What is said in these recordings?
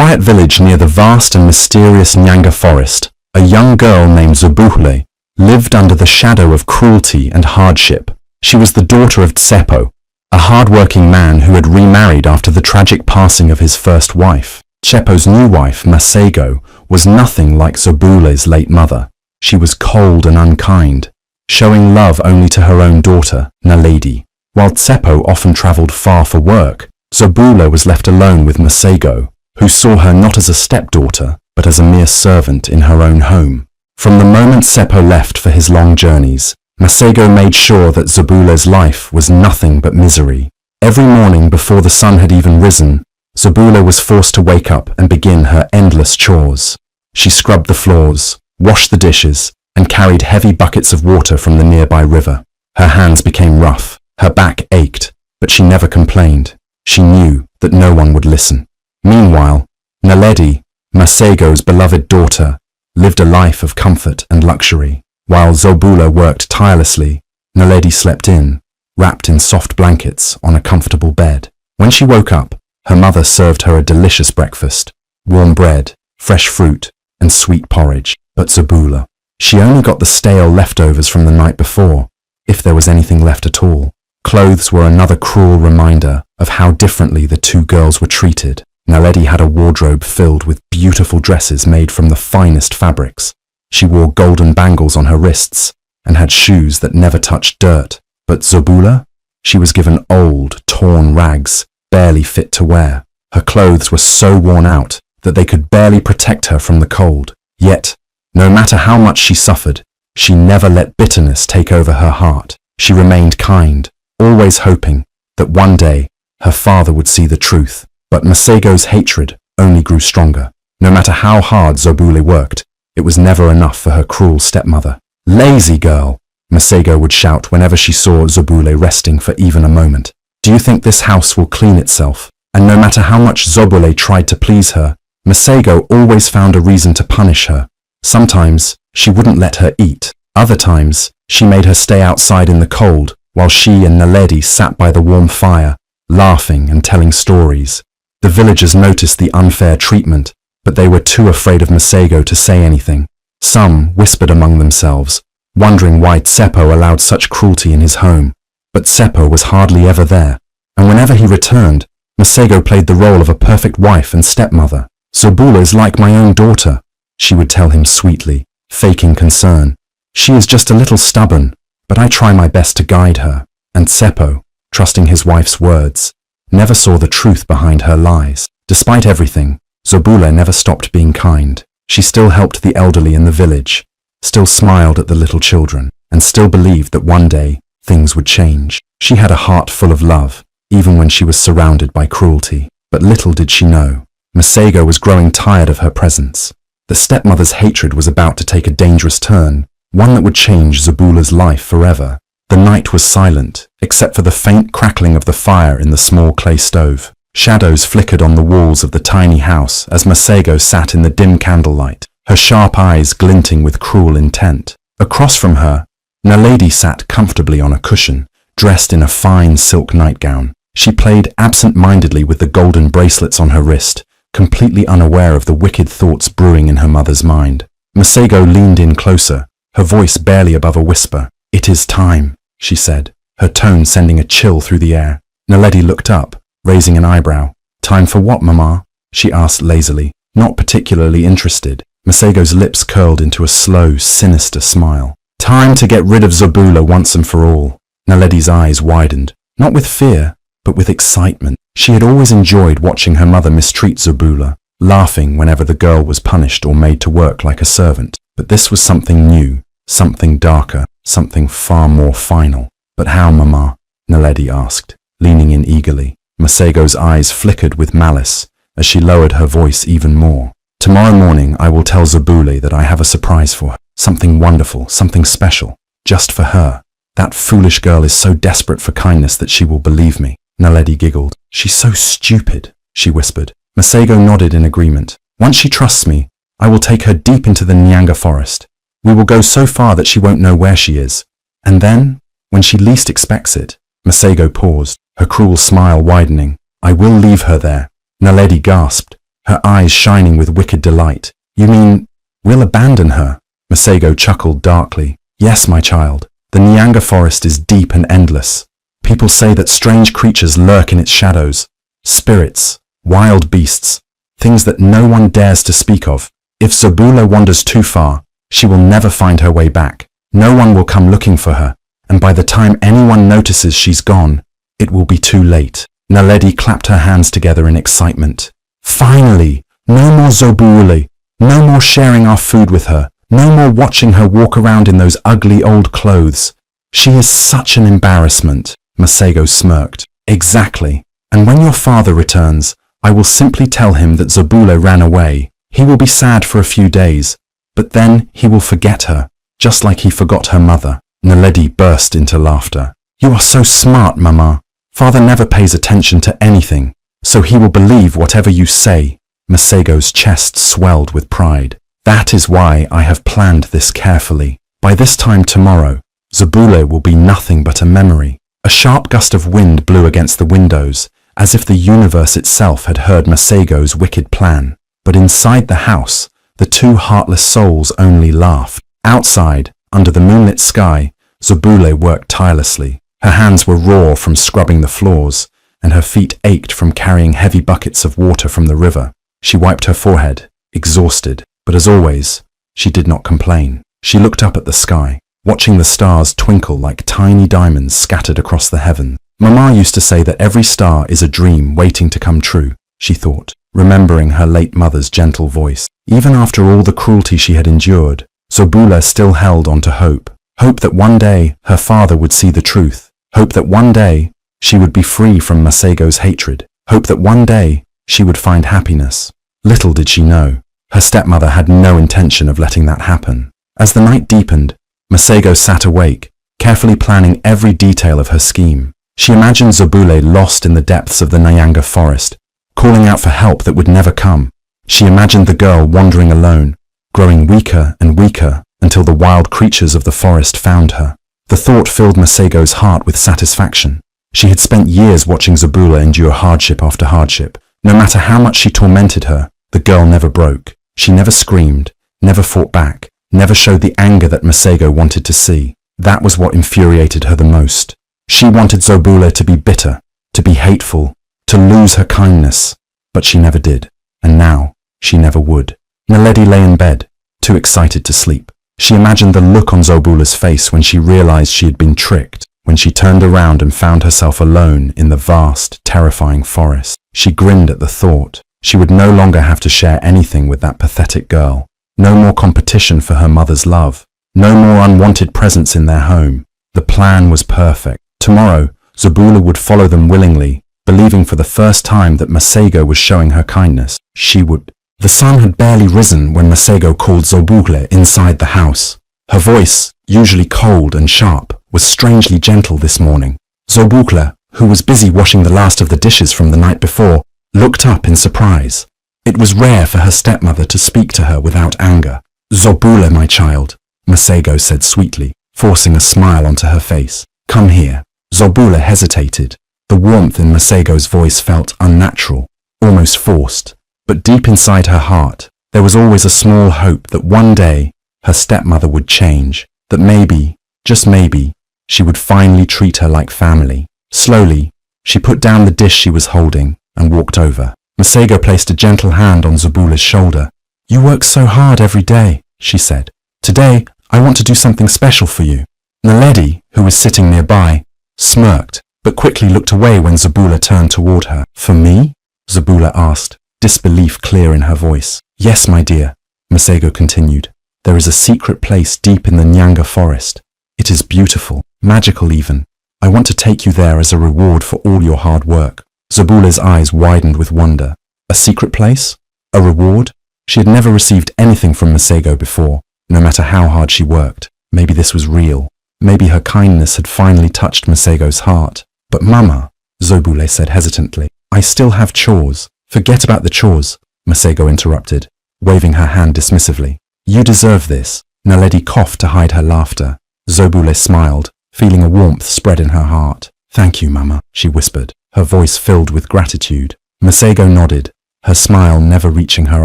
quiet village near the vast and mysterious Nyanga forest, a young girl named Zobule lived under the shadow of cruelty and hardship. She was the daughter of Tsepo, a hard-working man who had remarried after the tragic passing of his first wife. Tsepo's new wife, Masego, was nothing like Zobule's late mother. She was cold and unkind, showing love only to her own daughter, Naledi. While Tsepo often travelled far for work, Zobule was left alone with Masego, who saw her not as a stepdaughter, but as a mere servant in her own home. From the moment Tsepo left for his long journeys, Masego made sure that Zobule's life was nothing but misery. Every morning before the sun had even risen, Zobule was forced to wake up and begin her endless chores. She scrubbed the floors, washed the dishes, and carried heavy buckets of water from the nearby river. Her hands became rough, her back ached, but she never complained. She knew that no one would listen. Meanwhile, Naledi, Masego's beloved daughter, lived a life of comfort and luxury. While Zobule worked tirelessly, Naledi slept in, wrapped in soft blankets on a comfortable bed. When she woke up, her mother served her a delicious breakfast, warm bread, fresh fruit, and sweet porridge. But Zobule, she only got the stale leftovers from the night before, if there was anything left at all. Clothes were another cruel reminder of how differently the two girls were treated. Naledi had a wardrobe filled with beautiful dresses made from the finest fabrics. She wore golden bangles on her wrists and had shoes that never touched dirt. But Zobule? She was given old, torn rags, barely fit to wear. Her clothes were so worn out that they could barely protect her from the cold. Yet, no matter how much she suffered, she never let bitterness take over her heart. She remained kind, always hoping that one day her father would see the truth. But Masego's hatred only grew stronger. No matter how hard Zobule worked, it was never enough for her cruel stepmother. "Lazy girl," Masego would shout whenever she saw Zobule resting for even a moment. "Do you think this house will clean itself?" And no matter how much Zobule tried to please her, Masego always found a reason to punish her. Sometimes she wouldn't let her eat. Other times she made her stay outside in the cold while she and Naledi sat by the warm fire, laughing and telling stories. The villagers noticed the unfair treatment, but they were too afraid of Masego to say anything. Some whispered among themselves, wondering why Tsepo allowed such cruelty in his home. But Tsepo was hardly ever there, and whenever he returned, Masego played the role of a perfect wife and stepmother. "Zobule is like my own daughter," she would tell him sweetly, faking concern. "She is just a little stubborn, but I try my best to guide her." And Tsepo, trusting his wife's words, never saw the truth behind her lies. Despite everything, Zobule never stopped being kind. She still helped the elderly in the village, still smiled at the little children, and still believed that one day things would change. She had a heart full of love, even when she was surrounded by cruelty. But little did she know, Masego was growing tired of her presence. The stepmother's hatred was about to take a dangerous turn, one that would change Zobule's life forever. The night was silent, except for the faint crackling of the fire in the small clay stove. Shadows flickered on the walls of the tiny house as Masego sat in the dim candlelight, her sharp eyes glinting with cruel intent. Across from her, Naledi sat comfortably on a cushion, dressed in a fine silk nightgown. She played absent-mindedly with the golden bracelets on her wrist, completely unaware of the wicked thoughts brewing in her mother's mind. Masego leaned in closer, her voice barely above a whisper. "It is time," she said, her tone sending a chill through the air. Naledi looked up, raising an eyebrow. "Time for what, Mama?" she asked lazily, not particularly interested. Masego's lips curled into a slow, sinister smile. "Time to get rid of Zobule once and for all." Naledi's eyes widened, not with fear, but with excitement. She had always enjoyed watching her mother mistreat Zobule, laughing whenever the girl was punished or made to work like a servant. But this was something new, something darker, something far more final. "But how, Mama?" Naledi asked, leaning in eagerly. Masego's eyes flickered with malice as she lowered her voice even more. "Tomorrow morning I will tell Zobule that I have a surprise for her. Something wonderful, something special, just for her. That foolish girl is so desperate for kindness that she will believe me." Naledi giggled. "She's so stupid," she whispered. Masego nodded in agreement. "Once she trusts me, I will take her deep into the Nyanga forest. We will go so far that she won't know where she is. And then, when she least expects it..." Masego paused, her cruel smile widening. "I will leave her there." Naledi gasped, her eyes shining with wicked delight. You mean, we'll abandon her? Masego chuckled darkly. Yes, my child. The Nyanga forest is deep and endless. People say that strange creatures lurk in its shadows. Spirits, wild beasts, things that no one dares to speak of. If Zobula wanders too far, she will never find her way back. No one will come looking for her, and by the time anyone notices she's gone, it will be too late. Naledi clapped her hands together in excitement. Finally! No more Zobule! No more sharing our food with her! No more watching her walk around in those ugly old clothes. She is such an embarrassment, Masego smirked. Exactly. And when your father returns, I will simply tell him that Zobule ran away. He will be sad for a few days, but then he will forget her, just like he forgot her mother. Naledi burst into laughter. You are so smart, Mama. Father never pays attention to anything, so he will believe whatever you say. Masego's chest swelled with pride. That is why I have planned this carefully. By this time tomorrow, Zobule will be nothing but a memory. A sharp gust of wind blew against the windows, as if the universe itself had heard Masego's wicked plan. But inside the house, the two heartless souls only laughed. Outside, under the moonlit sky, Zobule worked tirelessly. Her hands were raw from scrubbing the floors, and her feet ached from carrying heavy buckets of water from the river. She wiped her forehead, exhausted, but as always, she did not complain. She looked up at the sky, watching the stars twinkle like tiny diamonds scattered across the heavens. Mama used to say that every star is a dream waiting to come true, she thought, remembering her late mother's gentle voice. Even after all the cruelty she had endured, Zobula still held on to hope. Hope that one day her father would see the truth. Hope that one day she would be free from Masego's hatred. Hope that one day she would find happiness. Little did she know, her stepmother had no intention of letting that happen. As the night deepened, Masego sat awake, carefully planning every detail of her scheme. She imagined Zobule lost in the depths of the Nyanga forest, calling out for help that would never come. She imagined the girl wandering alone, growing weaker and weaker until the wild creatures of the forest found her. The thought filled Masego's heart with satisfaction. She had spent years watching Zobula endure hardship after hardship. No matter how much she tormented her, the girl never broke. She never screamed, never fought back, never showed the anger that Masego wanted to see. That was what infuriated her the most. She wanted Zobula to be bitter, to be hateful, to lose her kindness. But she never did, and now she never would. Naledi lay in bed, too excited to sleep. She imagined the look on Zobula's face when she realized she had been tricked, when she turned around and found herself alone in the vast, terrifying forest. She grinned at the thought. She would no longer have to share anything with that pathetic girl. No more competition for her mother's love. No more unwanted presence in their home. The plan was perfect. Tomorrow, Zobula would follow them willingly, believing for the first time that Masego was showing her kindness. She would. The sun had barely risen when Masego called Zobule inside the house. Her voice, usually cold and sharp, was strangely gentle this morning. Zobule, who was busy washing the last of the dishes from the night before, looked up in surprise. It was rare for her stepmother to speak to her without anger. Zobule, my child, Masego said sweetly, forcing a smile onto her face. Come here. Zobule hesitated. The warmth in Masego's voice felt unnatural, almost forced. But deep inside her heart, there was always a small hope that one day her stepmother would change, that maybe, just maybe, she would finally treat her like family. Slowly, she put down the dish she was holding and walked over. Masego placed a gentle hand on Zobule's shoulder. You work so hard every day, she said. Today, I want to do something special for you. Naledi, who was sitting nearby, smirked, but quickly looked away when Zobule turned toward her. For me? Zobule asked, disbelief clear in her voice. Yes, my dear, Masego continued. There is a secret place deep in the Nyanga forest. It is beautiful, magical even. I want to take you there as a reward for all your hard work. Zobule's eyes widened with wonder. A secret place? A reward? She had never received anything from Masego before, no matter how hard she worked. Maybe this was real. Maybe her kindness had finally touched Masego's heart. But Mama, Zobule said hesitantly, I still have chores. Forget about the chores, Masego interrupted, waving her hand dismissively. You deserve this. Naledi coughed to hide her laughter. Zobule smiled, feeling a warmth spread in her heart. Thank you, Mama, she whispered, her voice filled with gratitude. Masego nodded, her smile never reaching her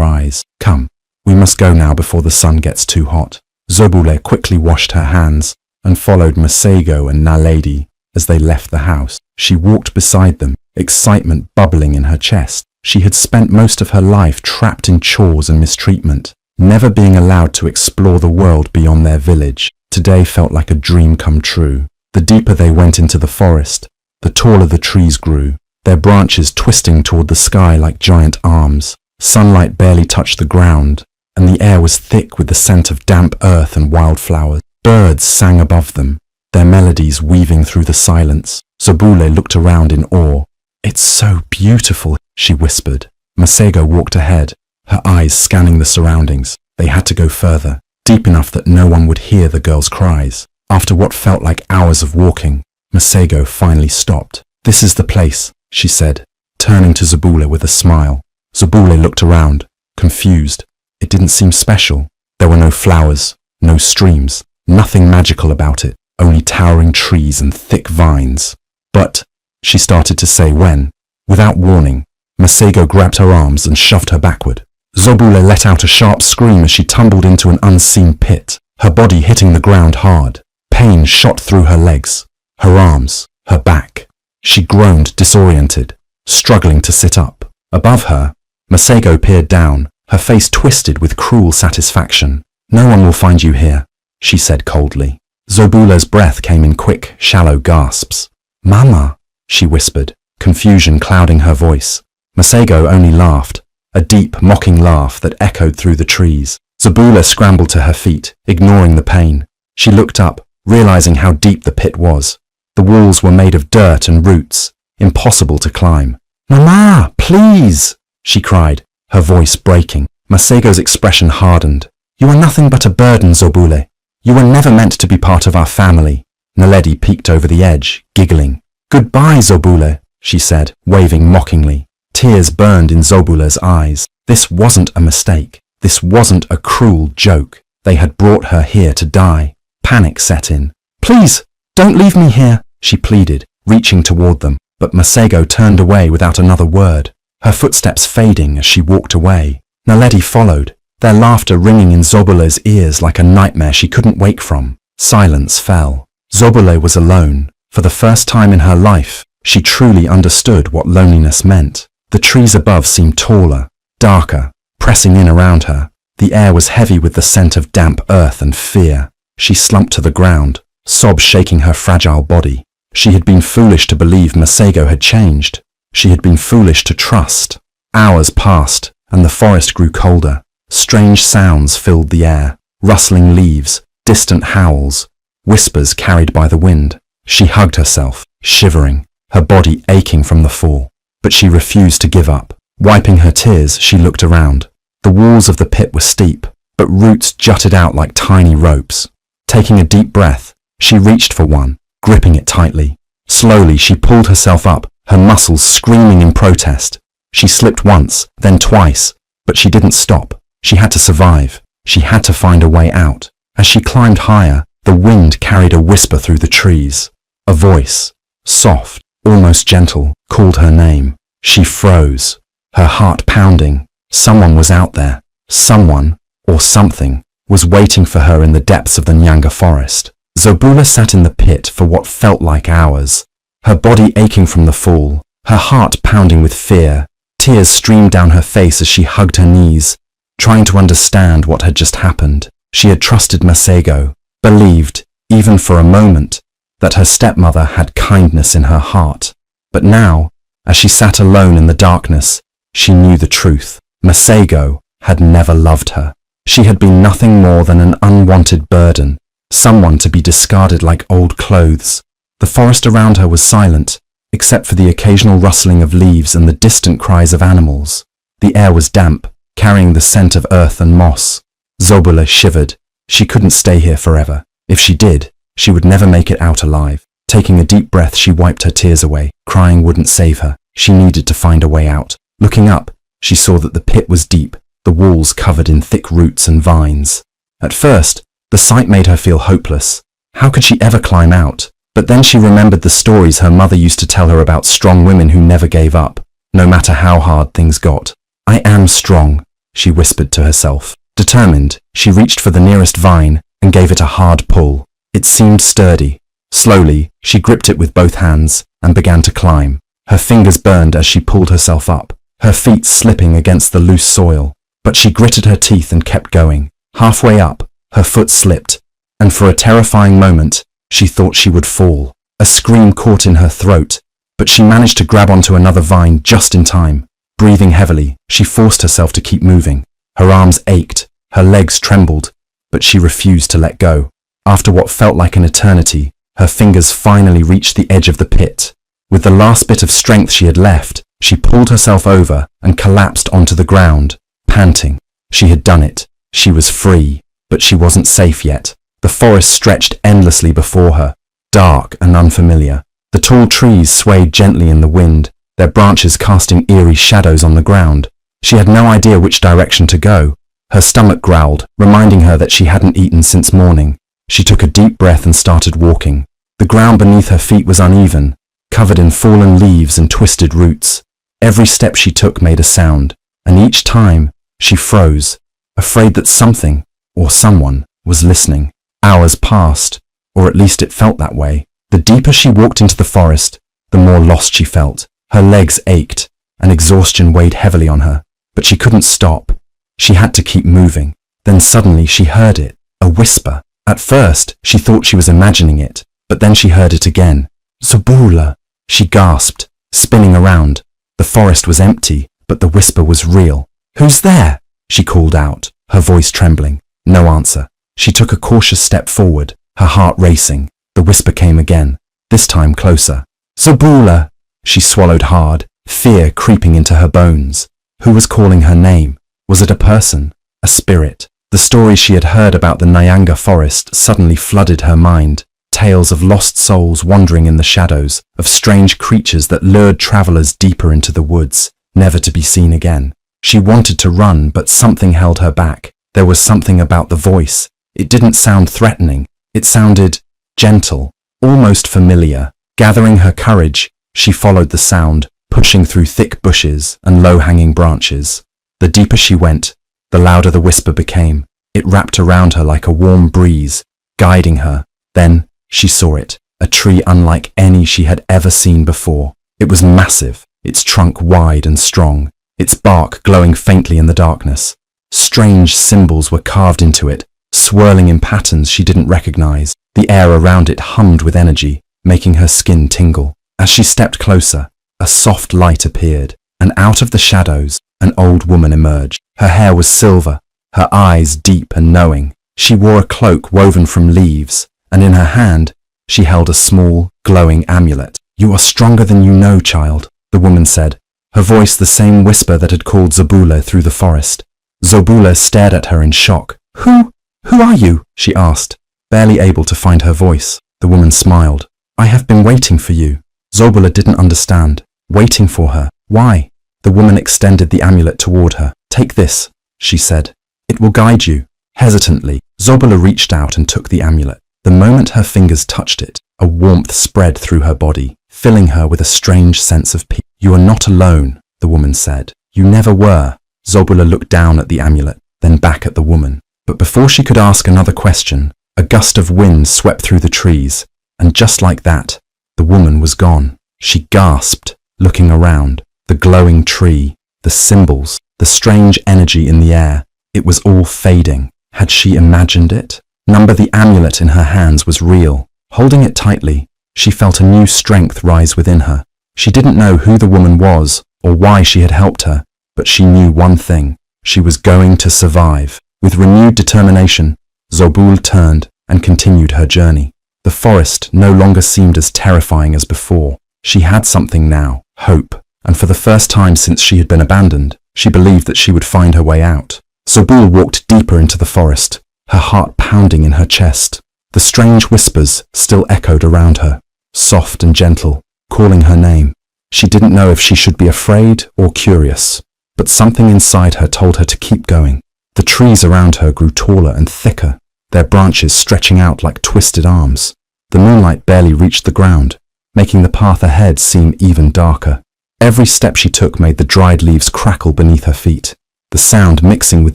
eyes. Come, we must go now before the sun gets too hot. Zobule quickly washed her hands and followed Masego and Naledi as they left the house. She walked beside them, excitement bubbling in her chest. She had spent most of her life trapped in chores and mistreatment, never being allowed to explore the world beyond their village. Today felt like a dream come true. The deeper they went into the forest, the taller the trees grew, their branches twisting toward the sky like giant arms. Sunlight barely touched the ground, and the air was thick with the scent of damp earth and wildflowers. Birds sang above them, their melodies weaving through the silence. Zobule looked around in awe. "It's so beautiful," she whispered. Masego walked ahead, her eyes scanning the surroundings. They had to go further, deep enough that no one would hear the girl's cries. After what felt like hours of walking, Masego finally stopped. "This is the place," she said, turning to Zobule with a smile. Zobule looked around, confused. It didn't seem special. There were no flowers, no streams, nothing magical about it, only towering trees and thick vines. "But," she started to say when, without warning, Masego grabbed her arms and shoved her backward. Zobule let out a sharp scream as she tumbled into an unseen pit, her body hitting the ground hard. Pain shot through her legs, her arms, her back. She groaned, disoriented, struggling to sit up. Above her, Masego peered down, her face twisted with cruel satisfaction. "No one will find you here," she said coldly. Zobule's breath came in quick, shallow gasps. "Mama," she whispered, confusion clouding her voice. Masego only laughed, a deep, mocking laugh that echoed through the trees. Zobule scrambled to her feet, ignoring the pain. She looked up, realizing how deep the pit was. The walls were made of dirt and roots, impossible to climb. "Mama, please!" she cried, her voice breaking. Masego's expression hardened. "You are nothing but a burden, Zobule. You were never meant to be part of our family." Naledi peeked over the edge, giggling. "Goodbye, Zobule," she said, waving mockingly. Tears burned in Zobule's eyes. This wasn't a mistake. This wasn't a cruel joke. They had brought her here to die. Panic set in. "Please, don't leave me here," she pleaded, reaching toward them. But Masego turned away without another word, her footsteps fading as she walked away. Naledi followed, their laughter ringing in Zobule's ears like a nightmare she couldn't wake from. Silence fell. Zobule was alone. For the first time in her life, she truly understood what loneliness meant. The trees above seemed taller, darker, pressing in around her. The air was heavy with the scent of damp earth and fear. She slumped to the ground, sobs shaking her fragile body. She had been foolish to believe Masego had changed. She had been foolish to trust. Hours passed, and the forest grew colder. Strange sounds filled the air, rustling leaves, distant howls, whispers carried by the wind. She hugged herself, shivering, her body aching from the fall. But she refused to give up. Wiping her tears, she looked around. The walls of the pit were steep, but roots jutted out like tiny ropes. Taking a deep breath, she reached for one, gripping it tightly. Slowly, she pulled herself up, her muscles screaming in protest. She slipped once, then twice, but she didn't stop. She had to survive. She had to find a way out. As she climbed higher, the wind carried a whisper through the trees. A voice, soft, almost gentle, called her name. She froze, her heart pounding. Someone was out there. Someone, or something, was waiting for her in the depths of the Nyanga forest. Zobule sat in the pit for what felt like hours, her body aching from the fall, her heart pounding with fear. Tears streamed down her face as she hugged her knees, trying to understand what had just happened. She had trusted Masego, believed, even for a moment, that her stepmother had kindness in her heart. But now, as she sat alone in the darkness, she knew the truth. Masego had never loved her. She had been nothing more than an unwanted burden, someone to be discarded like old clothes. The forest around her was silent, except for the occasional rustling of leaves and the distant cries of animals. The air was damp, carrying the scent of earth and moss. Zobule shivered. She couldn't stay here forever. If she did, she would never make it out alive. Taking a deep breath, she wiped her tears away. Crying wouldn't save her. She needed to find a way out. Looking up, she saw that the pit was deep, the walls covered in thick roots and vines. At first, the sight made her feel hopeless. How could she ever climb out? But then she remembered the stories her mother used to tell her about strong women who never gave up, no matter how hard things got. I am strong, she whispered to herself. Determined, she reached for the nearest vine and gave it a hard pull. It seemed sturdy. Slowly, she gripped it with both hands and began to climb. Her fingers burned as she pulled herself up, her feet slipping against the loose soil. But she gritted her teeth and kept going. Halfway up, her foot slipped, and for a terrifying moment, she thought she would fall. A scream caught in her throat, but she managed to grab onto another vine just in time. Breathing heavily, she forced herself to keep moving. Her arms ached, her legs trembled, but she refused to let go. After what felt like an eternity, her fingers finally reached the edge of the pit. With the last bit of strength she had left, she pulled herself over and collapsed onto the ground, panting. She had done it. She was free, but she wasn't safe yet. The forest stretched endlessly before her, dark and unfamiliar. The tall trees swayed gently in the wind, their branches casting eerie shadows on the ground. She had no idea which direction to go. Her stomach growled, reminding her that she hadn't eaten since morning. She took a deep breath and started walking. The ground beneath her feet was uneven, covered in fallen leaves and twisted roots. Every step she took made a sound, and each time she froze, afraid that something, or someone, was listening. Hours passed, or at least it felt that way. The deeper she walked into the forest, the more lost she felt. Her legs ached, and exhaustion weighed heavily on her. But she couldn't stop. She had to keep moving. Then suddenly she heard it, a whisper. At first, she thought she was imagining it, but then she heard it again. Zobula! She gasped, spinning around. The forest was empty, but the whisper was real. Who's there? She called out, her voice trembling. No answer. She took a cautious step forward, her heart racing. The whisper came again, this time closer. Zobula! She swallowed hard, fear creeping into her bones. Who was calling her name? Was it a person? A spirit? The stories she had heard about the Nyanga forest suddenly flooded her mind. Tales of lost souls wandering in the shadows, of strange creatures that lured travelers deeper into the woods, never to be seen again. She wanted to run, but something held her back. There was something about the voice. It didn't sound threatening. It sounded gentle, almost familiar. Gathering her courage, she followed the sound, pushing through thick bushes and low-hanging branches. The deeper she went, the louder the whisper became. It wrapped around her like a warm breeze, guiding her. Then she saw it, a tree unlike any she had ever seen before. It was massive, its trunk wide and strong, its bark glowing faintly in the darkness. Strange symbols were carved into it, swirling in patterns she didn't recognize. The air around it hummed with energy, making her skin tingle. As she stepped closer, a soft light appeared, and out of the shadows, an old woman emerged. Her hair was silver, her eyes deep and knowing. She wore a cloak woven from leaves, and in her hand, she held a small, glowing amulet. You are stronger than you know, child, the woman said, her voice the same whisper that had called Zobula through the forest. Zobula stared at her in shock. Who are you? She asked, barely able to find her voice. The woman smiled. I have been waiting for you. Zobula didn't understand. Waiting for her? Why? The woman extended the amulet toward her. Take this, she said. It will guide you. Hesitantly, Zobula reached out and took the amulet. The moment her fingers touched it, a warmth spread through her body, filling her with a strange sense of peace. You are not alone, the woman said. You never were. Zobula looked down at the amulet, then back at the woman. But before she could ask another question, a gust of wind swept through the trees, and just like that, the woman was gone. She gasped, looking around. The glowing tree, the symbols, the strange energy in the air. It was all fading. Had she imagined it? The amulet in her hands was real. Holding it tightly, she felt a new strength rise within her. She didn't know who the woman was or why she had helped her, but she knew one thing. She was going to survive. With renewed determination, Zobul turned and continued her journey. The forest no longer seemed as terrifying as before. She had something now, hope, and for the first time since she had been abandoned, she believed that she would find her way out. Zobul walked deeper into the forest, her heart pounding in her chest. The strange whispers still echoed around her, soft and gentle, calling her name. She didn't know if she should be afraid or curious, but something inside her told her to keep going. The trees around her grew taller and thicker, their branches stretching out like twisted arms. The moonlight barely reached the ground, making the path ahead seem even darker. Every step she took made the dried leaves crackle beneath her feet, the sound mixing with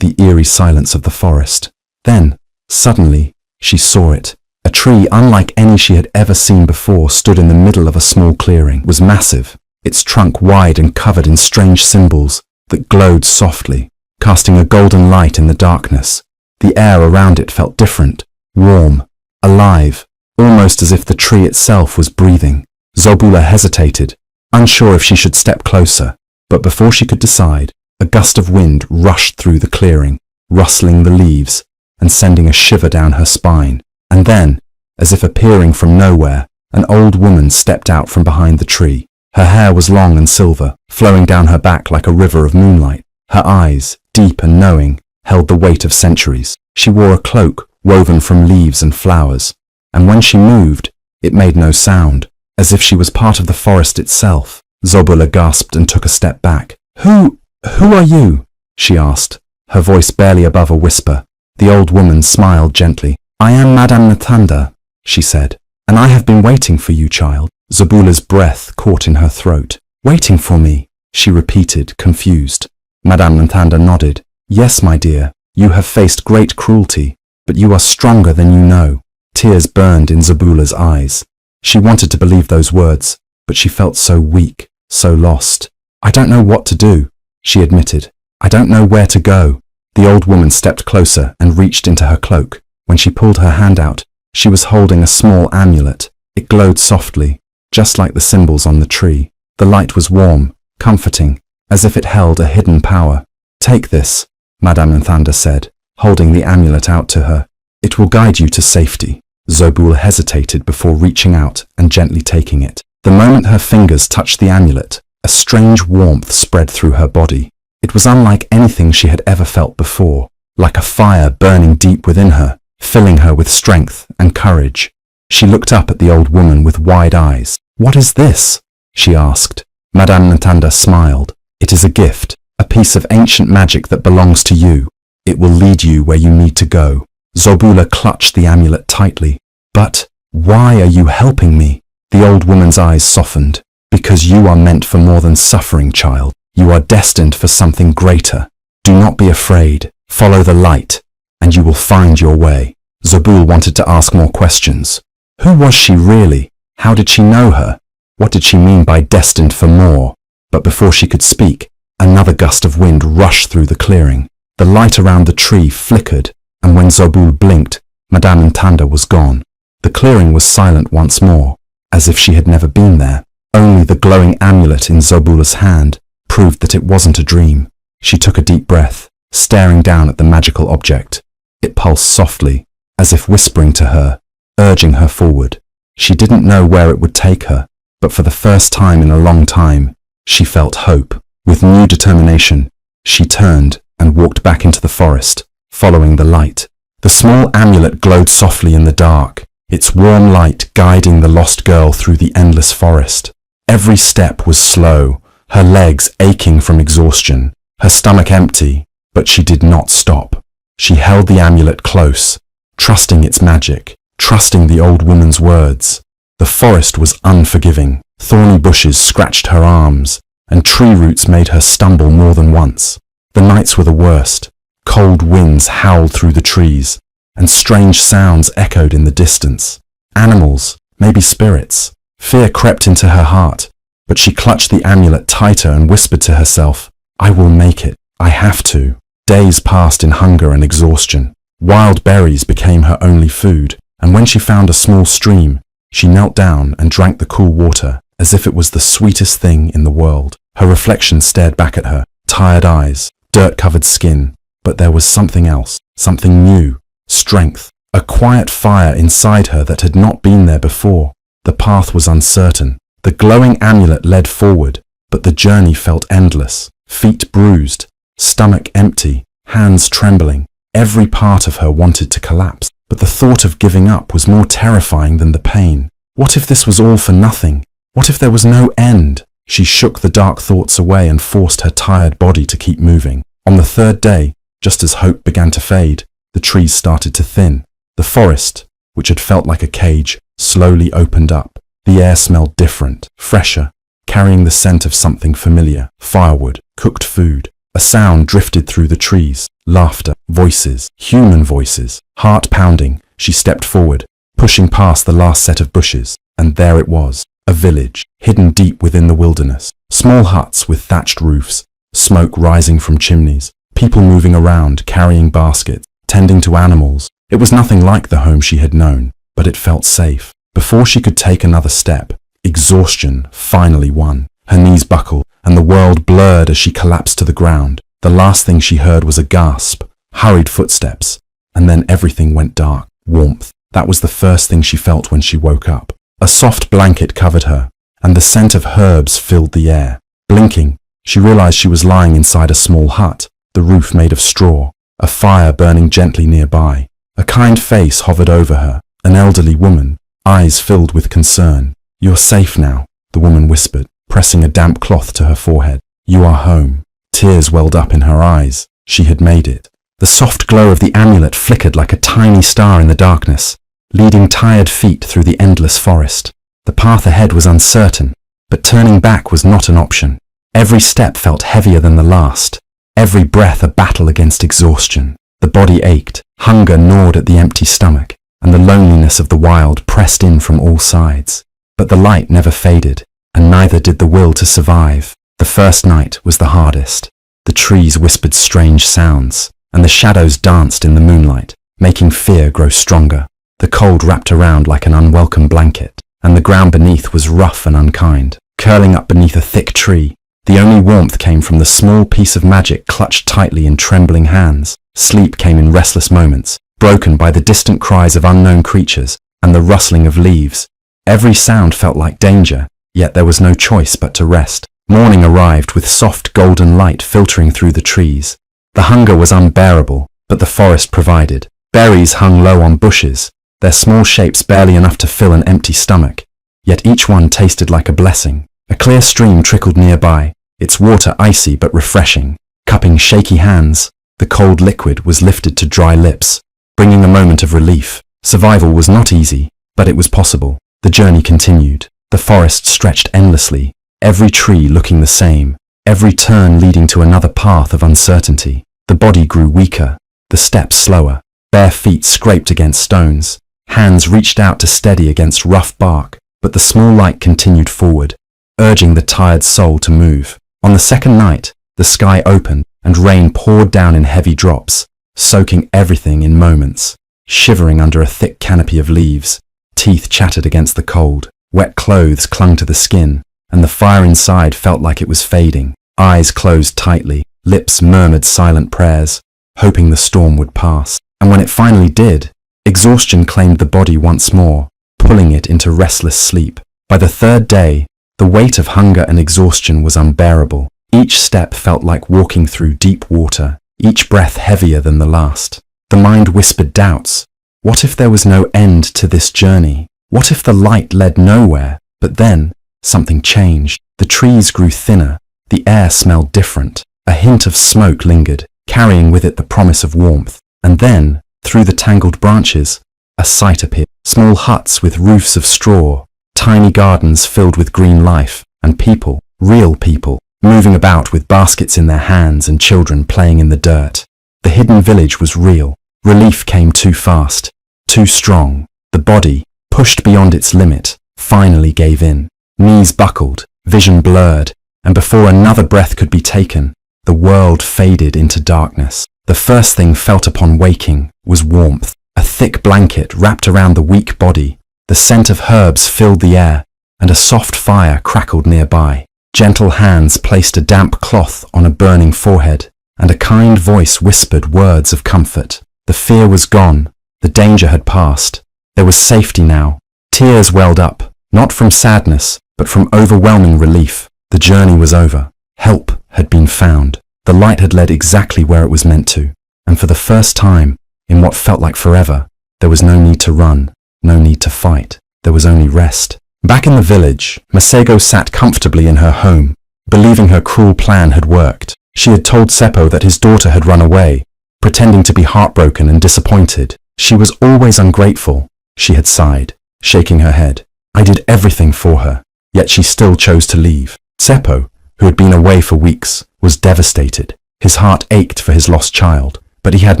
the eerie silence of the forest. Then, suddenly, she saw it. A tree unlike any she had ever seen before stood in the middle of a small clearing. It was massive, its trunk wide and covered in strange symbols that glowed softly, casting a golden light in the darkness. The air around it felt different, warm, alive, almost as if the tree itself was breathing. Zobula hesitated, unsure if she should step closer, but before she could decide, a gust of wind rushed through the clearing, rustling the leaves and sending a shiver down her spine. And then, as if appearing from nowhere, an old woman stepped out from behind the tree. Her hair was long and silver, flowing down her back like a river of moonlight. Her eyes, deep and knowing, held the weight of centuries. She wore a cloak woven from leaves and flowers, and when she moved, it made no sound, as if she was part of the forest itself. Zobula gasped and took a step back. Who are you?" she asked, her voice barely above a whisper. The old woman smiled gently. "I am Madame Natanda," she said, "and I have been waiting for you, child." Zobula's breath caught in her throat. "Waiting for me?" she repeated, confused. Madame Natanda nodded. "Yes, my dear, you have faced great cruelty, but you are stronger than you know." Tears burned in Zobula's eyes. She wanted to believe those words, but she felt so weak, so lost. "I don't know what to do," she admitted. "I don't know where to go." The old woman stepped closer and reached into her cloak. When she pulled her hand out, she was holding a small amulet. It glowed softly, just like the symbols on the tree. The light was warm, comforting, as if it held a hidden power. "Take this," Madame Natanda said, holding the amulet out to her. "It will guide you to safety." Zobula hesitated before reaching out and gently taking it. The moment her fingers touched the amulet, a strange warmth spread through her body. It was unlike anything she had ever felt before, like a fire burning deep within her, filling her with strength and courage. She looked up at the old woman with wide eyes. "What is this?" she asked. Madame Natanda smiled. "It is a gift, a piece of ancient magic that belongs to you. It will lead you where you need to go." Zobula clutched the amulet tightly. "But why are you helping me?" The old woman's eyes softened. "Because you are meant for more than suffering, child. You are destined for something greater. Do not be afraid. Follow the light, and you will find your way." Zobul wanted to ask more questions. Who was she really? How did she know her? What did she mean by destined for more? But before she could speak, another gust of wind rushed through the clearing. The light around the tree flickered, and when Zobul blinked, Madame Natanda was gone. The clearing was silent once more, as if she had never been there. Only the glowing amulet in Zobula's hand proved that it wasn't a dream. She took a deep breath, staring down at the magical object. It pulsed softly, as if whispering to her, urging her forward. She didn't know where it would take her, but for the first time in a long time, she felt hope. With new determination, she turned and walked back into the forest, following the light. The small amulet glowed softly in the dark, its warm light guiding the lost girl through the endless forest. Every step was slow, her legs aching from exhaustion, her stomach empty, but she did not stop. She held the amulet close, trusting its magic, trusting the old woman's words. The forest was unforgiving. Thorny bushes scratched her arms, and tree roots made her stumble more than once. The nights were the worst. Cold winds howled through the trees, and strange sounds echoed in the distance. Animals, maybe spirits. Fear crept into her heart, but she clutched the amulet tighter and whispered to herself, "I will make it. I have to." Days passed in hunger and exhaustion. Wild berries became her only food, and when she found a small stream, she knelt down and drank the cool water as if it was the sweetest thing in the world. Her reflection stared back at her, tired eyes, dirt-covered skin, but there was something else, something new, strength, a quiet fire inside her that had not been there before. The path was uncertain. The glowing amulet led forward, but the journey felt endless. Feet bruised, stomach empty, hands trembling. Every part of her wanted to collapse, but the thought of giving up was more terrifying than the pain. What if this was all for nothing? What if there was no end? She shook the dark thoughts away and forced her tired body to keep moving. On the third day, just as hope began to fade, the trees started to thin. The forest, which had felt like a cage, slowly opened up. The air smelled different, fresher, carrying the scent of something familiar, firewood, cooked food. A sound drifted through the trees, laughter, voices, human voices, heart pounding. She stepped forward, pushing past the last set of bushes, and there it was, a village, hidden deep within the wilderness. Small huts with thatched roofs, smoke rising from chimneys, people moving around, carrying baskets, tending to animals. It was nothing like the home she had known, but it felt safe. Before she could take another step, exhaustion finally won. Her knees buckled, and the world blurred as she collapsed to the ground. The last thing she heard was a gasp, hurried footsteps, and then everything went dark. Warmth. That was the first thing she felt when she woke up. A soft blanket covered her, and the scent of herbs filled the air. Blinking, she realized she was lying inside a small hut, the roof made of straw, a fire burning gently nearby. A kind face hovered over her, an elderly woman, eyes filled with concern. "You're safe now," the woman whispered, pressing a damp cloth to her forehead. "You are home." Tears welled up in her eyes. She had made it. The soft glow of the amulet flickered like a tiny star in the darkness, leading tired feet through the endless forest. The path ahead was uncertain, but turning back was not an option. Every step felt heavier than the last, every breath a battle against exhaustion. The body ached, hunger gnawed at the empty stomach, and the loneliness of the wild pressed in from all sides. But the light never faded, and neither did the will to survive. The first night was the hardest. The trees whispered strange sounds, and the shadows danced in the moonlight, making fear grow stronger. The cold wrapped around like an unwelcome blanket, and the ground beneath was rough and unkind. Curling up beneath a thick tree, the only warmth came from the small piece of magic clutched tightly in trembling hands. Sleep came in restless moments, broken by the distant cries of unknown creatures and the rustling of leaves. Every sound felt like danger, yet there was no choice but to rest. Morning arrived with soft golden light filtering through the trees. The hunger was unbearable, but the forest provided. Berries hung low on bushes, their small shapes barely enough to fill an empty stomach, yet each one tasted like a blessing. A clear stream trickled nearby, its water icy but refreshing. Cupping shaky hands, the cold liquid was lifted to dry lips, bringing a moment of relief. Survival was not easy, but it was possible. The journey continued. The forest stretched endlessly, every tree looking the same, every turn leading to another path of uncertainty. The body grew weaker, the steps slower. Bare feet scraped against stones, hands reached out to steady against rough bark, but the small light continued forward, urging the tired soul to move. On the second night, the sky opened and rain poured down in heavy drops, soaking everything in moments. Shivering under a thick canopy of leaves, teeth chattered against the cold, wet clothes clung to the skin, and the fire inside felt like it was fading. Eyes closed tightly, lips murmured silent prayers, hoping the storm would pass. And when it finally did, exhaustion claimed the body once more, pulling it into restless sleep. By the third day, the weight of hunger and exhaustion was unbearable. Each step felt like walking through deep water, each breath heavier than the last. The mind whispered doubts. What if there was no end to this journey? What if the light led nowhere? But then, something changed. The trees grew thinner, the air smelled different. A hint of smoke lingered, carrying with it the promise of warmth. And then, through the tangled branches, a sight appeared. Small huts with roofs of straw, tiny gardens filled with green life, and people, real people, moving about with baskets in their hands and children playing in the dirt. The hidden village was real. Relief came too fast, too strong. The body, pushed beyond its limit, finally gave in. Knees buckled, vision blurred, and before another breath could be taken, the world faded into darkness. The first thing felt upon waking was warmth. A thick blanket wrapped around the weak body, the scent of herbs filled the air, and a soft fire crackled nearby. Gentle hands placed a damp cloth on a burning forehead, and a kind voice whispered words of comfort. The fear was gone, the danger had passed. There was safety now. Tears welled up, not from sadness, but from overwhelming relief. The journey was over. Help had been found. The light had led exactly where it was meant to, and for the first time, in what felt like forever, there was no need to run, no need to fight. There was only rest. Back in the village, Masego sat comfortably in her home, believing her cruel plan had worked. She had told Seppo that his daughter had run away, pretending to be heartbroken and disappointed. She was always ungrateful, she had sighed, shaking her head. I did everything for her. yet she still chose to leave. Tsepo, who had been away for weeks, was devastated. His heart ached for his lost child, but he had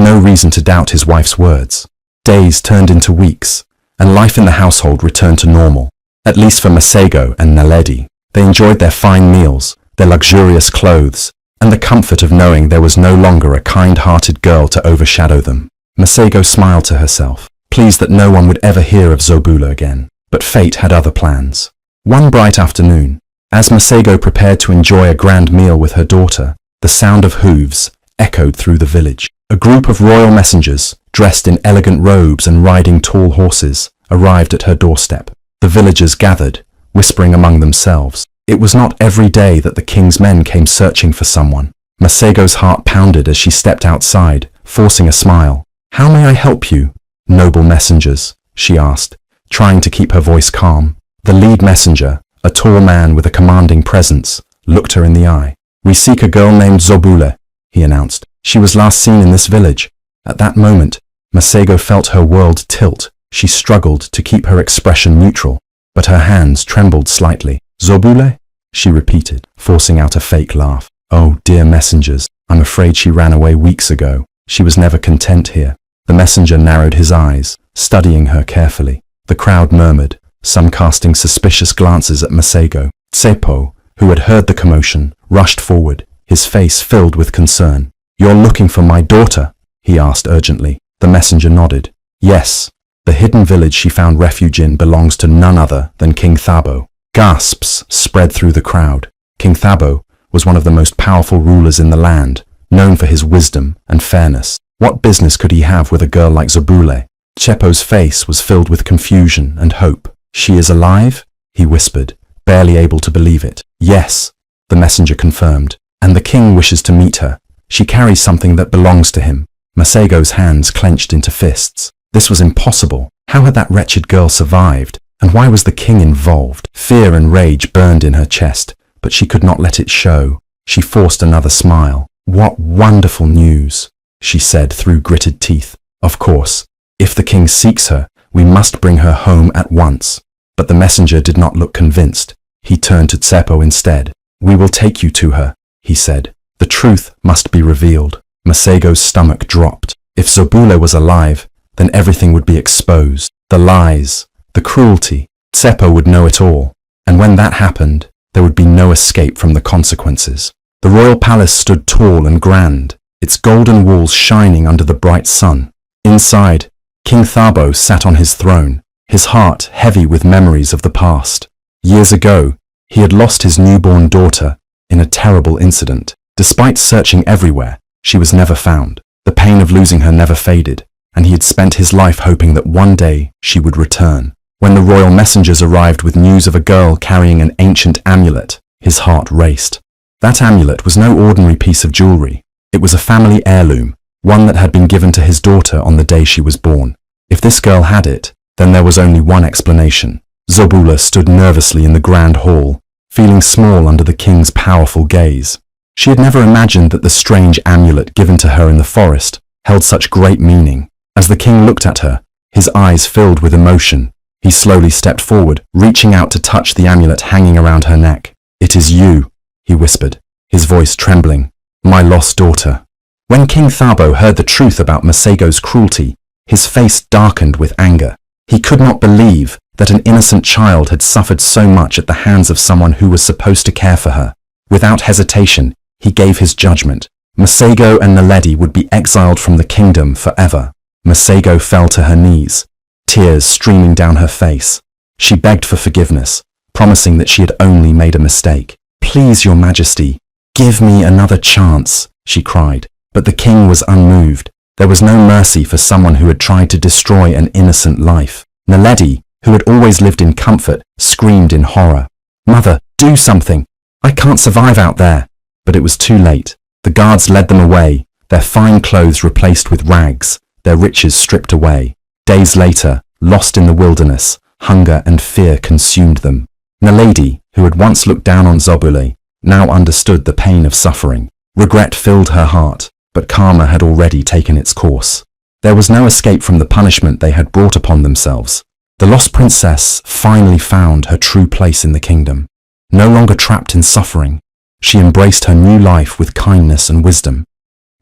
no reason to doubt his wife's words. Days turned into weeks, and life in the household returned to normal, at least for Masego and Naledi. They enjoyed their fine meals, their luxurious clothes, and the comfort of knowing there was no longer a kind-hearted girl to overshadow them. Masego smiled to herself, pleased that no one would ever hear of Zobula again. But fate had other plans. One bright afternoon, as Masego prepared to enjoy a grand meal with her daughter, the sound of hooves echoed through the village. A group of royal messengers, dressed in elegant robes and riding tall horses, arrived at her doorstep. The villagers gathered, whispering among themselves. It was not every day that the king's men came searching for someone. Masego's heart pounded as she stepped outside, forcing a smile. "How may I help you, noble messengers?" she asked, trying to keep her voice calm. The lead messenger, a tall man with a commanding presence, looked her in the eye. "We seek a girl named Zobule," he announced. "She was last seen in this village." At that moment, Masego felt her world tilt. She struggled to keep her expression neutral, but her hands trembled slightly. "Zobule?" she repeated, forcing out a fake laugh. "Oh, dear messengers, I'm afraid she ran away weeks ago. She was never content here." The messenger narrowed his eyes, studying her carefully. The crowd murmured, some casting suspicious glances at Masego. Tsepo, who had heard the commotion, rushed forward, his face filled with concern. "You're looking for my daughter?" he asked urgently. The messenger nodded. "Yes. The hidden village she found refuge in belongs to none other than King Thabo." Gasps spread through the crowd. King Thabo was one of the most powerful rulers in the land, known for his wisdom and fairness. What business could he have with a girl like Zobule? Tsepo's face was filled with confusion and hope. "She is alive?" he whispered, barely able to believe it. "Yes," the messenger confirmed, "and the king wishes to meet her. She carries something that belongs to him." Masego's hands clenched into fists. This was impossible. How had that wretched girl survived? And why was the king involved? Fear and rage burned in her chest, but she could not let it show. She forced another smile. "What wonderful news," she said through gritted teeth. "Of course, if the king seeks her, we must bring her home at once." But the messenger did not look convinced. He turned to Tsepo instead. "We will take you to her," he said. "The truth must be revealed." Masego's stomach dropped. If Zobule was alive, then everything would be exposed. The lies, the cruelty. Tsepo would know it all. And when that happened, there would be no escape from the consequences. The royal palace stood tall and grand, its golden walls shining under the bright sun. Inside, King Thabo sat on his throne, his heart heavy with memories of the past. Years ago, he had lost his newborn daughter in a terrible incident. Despite searching everywhere, she was never found. The pain of losing her never faded, and he had spent his life hoping that one day she would return. When the royal messengers arrived with news of a girl carrying an ancient amulet, his heart raced. That amulet was no ordinary piece of jewelry. It was a family heirloom, one that had been given to his daughter on the day she was born. If this girl had it, then there was only one explanation. Zobula stood nervously in the grand hall, feeling small under the king's powerful gaze. She had never imagined that the strange amulet given to her in the forest held such great meaning. As the king looked at her, his eyes filled with emotion. He slowly stepped forward, reaching out to touch the amulet hanging around her neck. "It is you," he whispered, his voice trembling. "My lost daughter." When King Thabo heard the truth about Masego's cruelty, his face darkened with anger. He could not believe that an innocent child had suffered so much at the hands of someone who was supposed to care for her. Without hesitation, he gave his judgment. Masego and Naledi would be exiled from the kingdom forever. Masego fell to her knees, tears streaming down her face. She begged for forgiveness, promising that she had only made a mistake. "Please, your majesty, give me another chance," she cried. But the king was unmoved. There was no mercy for someone who had tried to destroy an innocent life. Naledi, who had always lived in comfort, screamed in horror. "Mother, do something! I can't survive out there!" But it was too late. The guards led them away, their fine clothes replaced with rags, their riches stripped away. Days later, lost in the wilderness, hunger and fear consumed them. Naledi, who had once looked down on Zobule, now understood the pain of suffering. Regret filled her heart, but karma had already taken its course. There was no escape from the punishment they had brought upon themselves. The lost princess finally found her true place in the kingdom. No longer trapped in suffering, she embraced her new life with kindness and wisdom.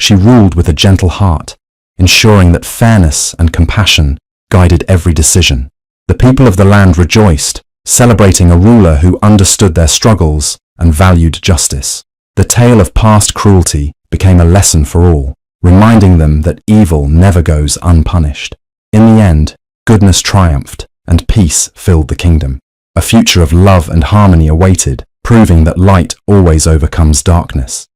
She ruled with a gentle heart, ensuring that fairness and compassion guided every decision. The people of the land rejoiced, celebrating a ruler who understood their struggles and valued justice. The tale of past cruelty became a lesson for all, reminding them that evil never goes unpunished. In the end, goodness triumphed and peace filled the kingdom. A future of love and harmony awaited, proving that light always overcomes darkness.